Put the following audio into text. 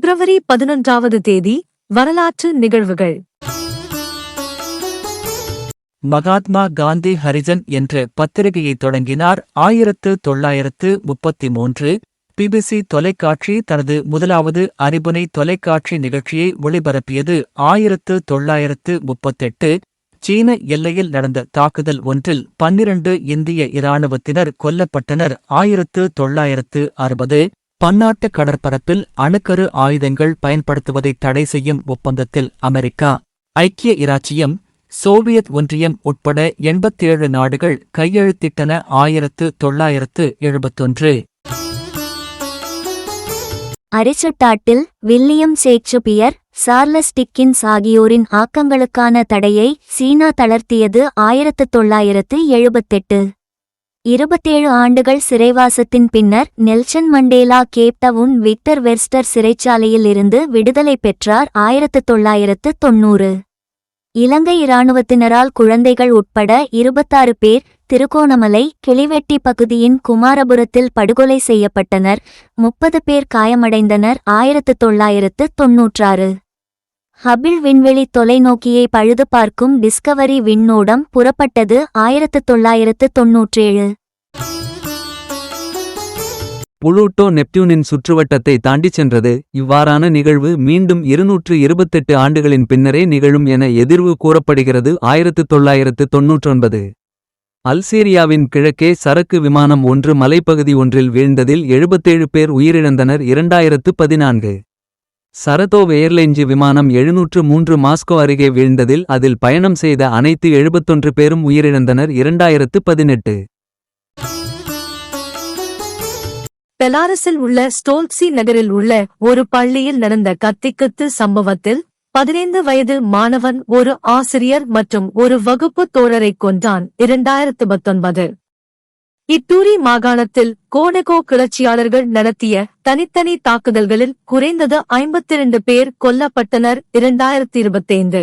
பிப்ரவரி 11வது தேதி வரலாற்று நிகழ்வுகள். மகாத்மா காந்தி ஹரிஜன் என்ற பத்திரிகையை தொடங்கினார். 1933 பிபிசி தொலைக்காட்சி தனது முதலாவது அறிபுனை தொலைக்காட்சி நிகழ்ச்சியை ஒளிபரப்பியது. 1938 சீன எல்லையில் நடந்த தாக்குதல் ஒன்றில் 12 இந்திய இராணுவத்தினர் கொல்லப்பட்டனர். 1960 பன்னாட்டு கடற்பரப்பில் அணுக்கரு ஆயுதங்கள் பயன்படுத்துவதை தடை செய்யும் ஒப்பந்தத்தில் அமெரிக்கா, ஐக்கிய இராச்சியம், சோவியத் ஒன்றியம் உட்பட 87 நாடுகள் கையெழுத்திட்டன. 1971 Aristotle, William Shakespeare, Charles Dickens ஆகியோரின் ஆக்கங்களுக்கான தடையை சீனா தளர்த்தியது. 1978 27 ஆண்டுகள் சிறைவாசத்தின் பின்னர் நெல்சன் மண்டேலா கேப்டவுன் விக்டர் வெர்ஸ்டர் சிறைச்சாலையில் இருந்து விடுதலை பெற்றார். 1990 இலங்கை இராணுவத்தினரால் குழந்தைகள் உட்பட 26 பேர் திருகோணமலை கிளிவெட்டி பகுதியின் குமாரபுரத்தில் படுகொலை செய்யப்பட்டனர். 30 பேர் காயமடைந்தனர். 1996 ஹபிள் விண்வெளி தொலைநோக்கியை பழுதுபார்க்கும் டிஸ்கவரி விண்ணோடம் புறப்பட்டது. 1997 புளூட்டோ நெப்டியூனின் சுற்றுவட்டத்தை தாண்டிச் சென்றது. இவ்வாறான நிகழ்வு மீண்டும் 228 ஆண்டுகளின் பின்னரே நிகழும் என எதிர்வு கூறப்படுகிறது. 1999 அல்சீரியாவின் கிழக்கே சரக்கு விமானம் ஒன்று மலைப்பகுதி ஒன்றில் வீழ்ந்ததில் 77 பேர் உயிரிழந்தனர். 2014 சரதோவ் ஏர்லைன்ஸ் விமானம் 703 மாஸ்கோ அருகே வீழ்ந்ததில் அதில் பயணம் செய்த அனைத்து 71 பேரும் உயிரிழந்தனர். 2018 பெலாரஸில் உள்ள ஸ்டோல்ட்சி நகரில் உள்ள ஒரு பள்ளியில் நடந்த கத்திக்குத்து சம்பவத்தில் 15 வயது மாணவன் ஒரு ஆசிரியர் மற்றும் ஒரு வகுப்பு தோழரை கொன்றான். 2019 இட்டூரி மாகாணத்தில் கோனெகோ கிளர்ச்சியாளர்கள் நடத்திய தனித்தனி தாக்குதல்களில் குறைந்தது 52 பேர் கொல்லப்பட்டனர். 2025